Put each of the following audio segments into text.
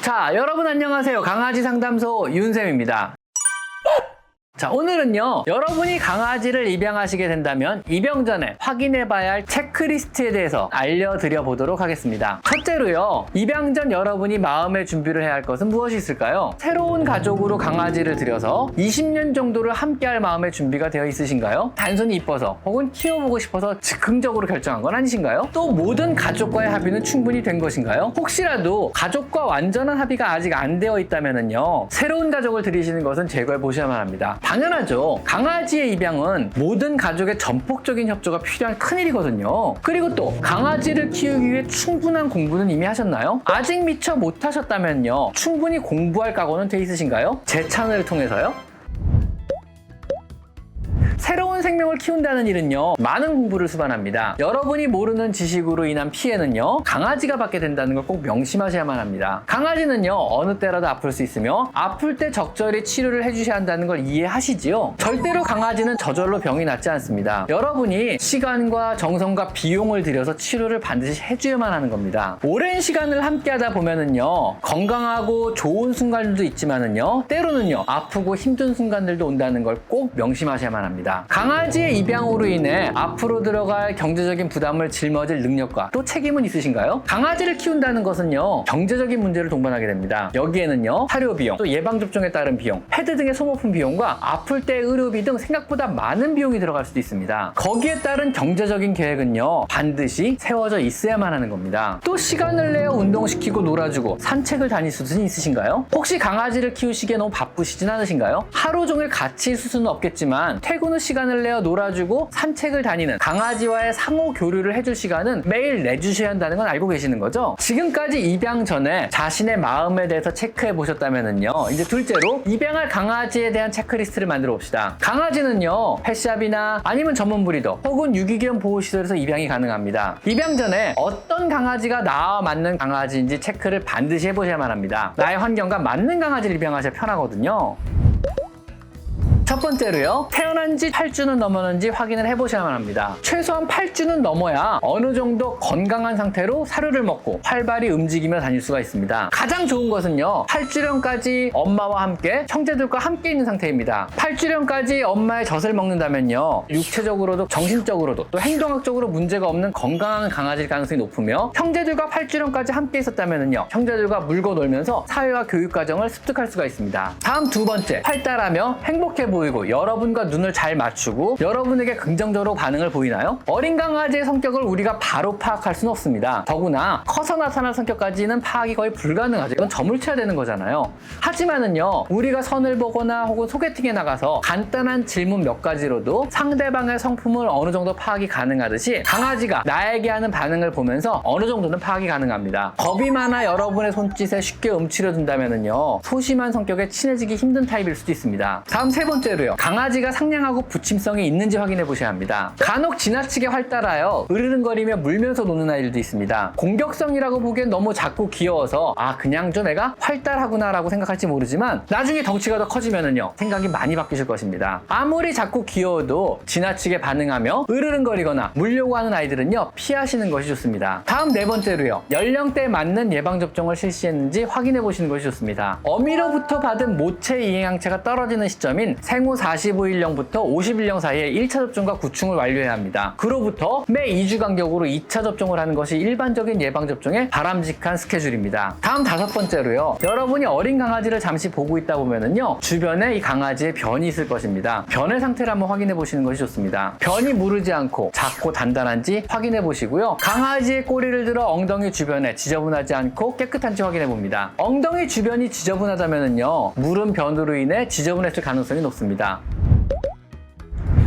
자, 여러분 안녕하세요. 강아지 상담소 윤쌤입니다. 자, 오늘은요, 여러분이 강아지를 입양하시게 된다면 입양 전에 확인해봐야 할 체크리스트에 대해서 알려드려 보도록 하겠습니다. 첫째로요, 입양 전 여러분이 마음의 준비를 해야 할 것은 무엇이 있을까요? 새로운 가족으로 강아지를 들여서 20년 정도를 함께할 마음의 준비가 되어 있으신가요? 단순히 이뻐서 혹은 키워보고 싶어서 즉흥적으로 결정한 건 아니신가요? 또 모든 가족과의 합의는 충분히 된 것인가요? 혹시라도 가족과 완전한 합의가 아직 안 되어 있다면요, 새로운 가족을 들이시는 것은 제거해 보셔야만 합니다. 당연하죠. 강아지의 입양은 모든 가족의 전폭적인 협조가 필요한 큰일이거든요. 그리고 또 강아지를 키우기 위해 충분한 공부는 이미 하셨나요? 아직 미처 못하셨다면요, 충분히 공부할 각오는 돼 있으신가요? 제 채널을 통해서요? 새로운 생명을 키운다는 일은요, 많은 공부를 수반합니다. 여러분이 모르는 지식으로 인한 피해는요, 강아지가 받게 된다는 걸 꼭 명심하셔야만 합니다. 강아지는요, 어느 때라도 아플 수 있으며 아플 때 적절히 치료를 해주셔야 한다는 걸 이해하시지요? 절대로 강아지는 저절로 병이 낫지 않습니다. 여러분이 시간과 정성과 비용을 들여서 치료를 반드시 해줘야만 하는 겁니다. 오랜 시간을 함께 하다 보면은요, 건강하고 좋은 순간들도 있지만은요, 때로는요, 아프고 힘든 순간들도 온다는 걸 꼭 명심하셔야만 합니다. 강아지의 입양으로 인해 앞으로 들어갈 경제적인 부담을 짊어질 능력과 또 책임은 있으신가요? 강아지를 키운다는 것은요, 경제적인 문제를 동반하게 됩니다. 여기에는요, 사료 비용, 또 예방접종에 따른 비용, 패드 등의 소모품 비용과 아플 때 의료비 등 생각보다 많은 비용이 들어갈 수도 있습니다. 거기에 따른 경제적인 계획은요, 반드시 세워져 있어야만 하는 겁니다. 또 시간을 내어 운동시키고 놀아주고 산책을 다닐 수는 있으신가요? 혹시 강아지를 키우시기에 너무 바쁘시진 않으신가요? 하루 종일 같이 있을 수는 없겠지만 퇴근 후 시간을 내어 놀아주고 산책을 다니는 강아지와의 상호 교류를 해줄 시간은 매일 내주셔야 한다는 건 알고 계시는 거죠? 지금까지 입양 전에 자신의 마음에 대해서 체크해 보셨다면요, 이제 둘째로 입양할 강아지에 대한 체크리스트를 만들어 봅시다. 강아지는요, 펫샵이나 아니면 전문 브리더 혹은 유기견 보호시설에서 입양이 가능합니다. 입양 전에 어떤 강아지가 나와 맞는 강아지인지 체크를 반드시 해보셔야만 합니다. 나의 환경과 맞는 강아지를 입양하셔야 편하거든요. 첫 번째로요, 태어난 지 8주는 넘었는지 확인을 해보셔야만 합니다. 최소한 8주는 넘어야 어느 정도 건강한 상태로 사료를 먹고 활발히 움직이며 다닐 수가 있습니다. 가장 좋은 것은요, 8주령까지 엄마와 함께 형제들과 함께 있는 상태입니다. 8주령까지 엄마의 젖을 먹는다면요, 육체적으로도 정신적으로도 또 행동학적으로 문제가 없는 건강한 강아지일 가능성이 높으며, 형제들과 8주령까지 함께 있었다면요, 형제들과 물고 놀면서 사회와 교육 과정을 습득할 수가 있습니다. 다음 두 번째, 활달하며 행복해 보이고 여러분과 눈을 잘 맞추고 여러분에게 긍정적으로 반응을 보이나요? 어린 강아지의 성격을 우리가 바로 파악할 수는 없습니다. 더구나 커서 나타날 성격까지는 파악이 거의 불가능하죠. 이건 점을 쳐야 되는 거잖아요. 하지만은요, 우리가 선을 보거나 혹은 소개팅에 나가서 간단한 질문 몇 가지로도 상대방의 성품을 어느 정도 파악이 가능하듯이 강아지가 나에게 하는 반응을 보면서 어느 정도는 파악이 가능합니다. 겁이 많아 여러분의 손짓에 쉽게 움츠려 든다면은요, 소심한 성격에 친해지기 힘든 타입일 수도 있습니다. 다음 세 번째로요, 강아지가 상냥하고 부침성이 있는지 확인해 보셔야 합니다. 간혹 지나치게 활달하여 으르렁거리며 물면서 노는 아이들도 있습니다. 공격성이라고 보기엔 너무 작고 귀여워서 그냥 좀 애가 활달하구나 라고 생각할지 모르지만, 나중에 덩치가 더 커지면은요, 생각이 많이 바뀌실 것입니다. 아무리 작고 귀여워도 지나치게 반응하며 으르렁거리거나 물려고 하는 아이들은요, 피하시는 것이 좋습니다. 다음 네 번째로요, 연령대에 맞는 예방접종을 실시했는지 확인해 보시는 것이 좋습니다. 어미로부터 받은 모체 이행항체가 떨어지는 시점인 생후 45일령부터 50일령 사이에 1차 접종과 구충을 완료해야 합니다. 그로부터 매 2주 간격으로 2차 접종을 하는 것이 일반적인 예방접종의 바람직한 스케줄입니다. 다음 다섯 번째로요, 여러분이 어린 강아지를 잠시 보고 있다 보면은요, 주변에 이 강아지의 변이 있을 것입니다. 변의 상태를 한번 확인해 보시는 것이 좋습니다. 변이 무르지 않고 작고 단단한지 확인해 보시고요, 강아지의 꼬리를 들어 엉덩이 주변에 지저분하지 않고 깨끗한지 확인해 봅니다. 엉덩이 주변이 지저분하다면은요, 무른 변으로 인해 지저분했을 가능성이 높습니다.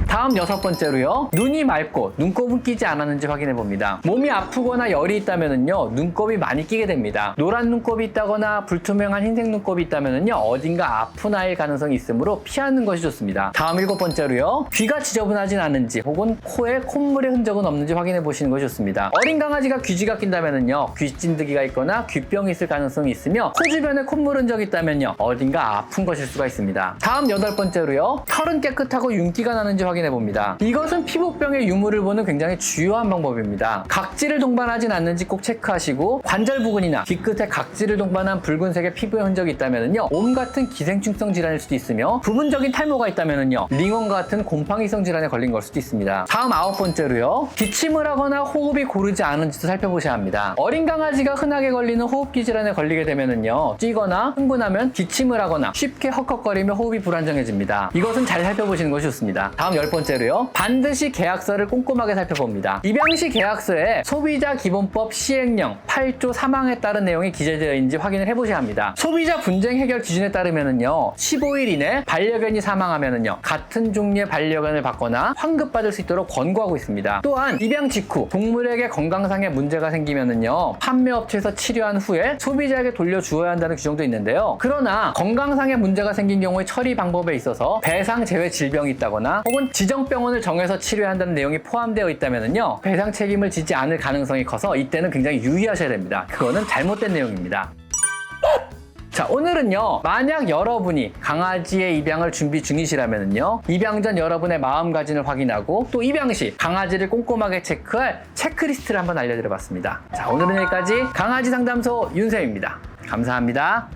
다음 여섯 번째로요, 눈이 맑고 눈곱은 끼지 않았는지 확인해 봅니다. 몸이 아프거나 열이 있다면은요, 눈곱이 많이 끼게 됩니다. 노란 눈곱이 있다거나 불투명한 흰색 눈곱이 있다면은요, 어딘가 아픈 아이일 가능성이 있으므로 피하는 것이 좋습니다. 다음 일곱 번째로요, 귀가 지저분하진 않은지 혹은 코에 콧물의 흔적은 없는지 확인해 보시는 것이 좋습니다. 어린 강아지가 귀지가 낀다면은요, 귀진드기가 있거나 귀병이 있을 가능성이 있으며, 코 주변에 콧물 흔적이 있다면요, 어딘가 아픈 것일 수가 있습니다. 다음 여덟 번째로요, 털은 깨끗하고 윤기가 나는지 확인해 확인해 봅니다. 이것은 피부병의 유무를 보는 굉장히 주요한 방법입니다. 각질을 동반하진 않는지 꼭 체크하시고 관절 부근이나 뒤끝에 각질을 동반한 붉은색의 피부의 흔적이 있다면요, 옴 같은 기생충성 질환일 수도 있으며 부분적인 탈모가 있다면요, 링원 같은 곰팡이성 질환에 걸린 걸 수도 있습니다. 다음 9번째로요, 기침을 하거나 호흡이 고르지 않은지도 살펴보셔야 합니다. 어린 강아지가 흔하게 걸리는 호흡기 질환에 걸리게 되면요, 뛰거나 흥분하면 기침을 하거나 쉽게 헉헉거리며 호흡이 불안정해집니다. 이것은 잘 살펴보시는 것이 좋습니다. 다음 10번째로요, 반드시 계약서를 꼼꼼하게 살펴봅니다. 입양시 계약서에 소비자 기본법 시행령 8조 3항에 따른 내용이 기재되어 있는지 확인을 해보셔야 합니다. 소비자 분쟁 해결 기준에 따르면요, 15일 이내 반려견이 사망하면요, 같은 종류의 반려견을 받거나 환급받을 수 있도록 권고하고 있습니다. 또한 입양 직후 동물에게 건강상의 문제가 생기면요, 판매업체에서 치료한 후에 소비자에게 돌려주어야 한다는 규정도 있는데요. 그러나 건강상의 문제가 생긴 경우에 처리 방법에 있어서 배상 제외 질병이 있다거나 혹은 지정병원을 정해서 치료해야 한다는 내용이 포함되어 있다면요, 배상 책임을 지지 않을 가능성이 커서 이때는 굉장히 유의하셔야 됩니다. 그거는 잘못된 내용입니다. 자, 오늘은요, 만약 여러분이 강아지의 입양을 준비 중이시라면요, 입양 전 여러분의 마음가짐을 확인하고 또 입양 시 강아지를 꼼꼼하게 체크할 체크리스트를 한번 알려드려 봤습니다. 자, 오늘은 여기까지 강아지 상담소 윤쌤입니다. 감사합니다.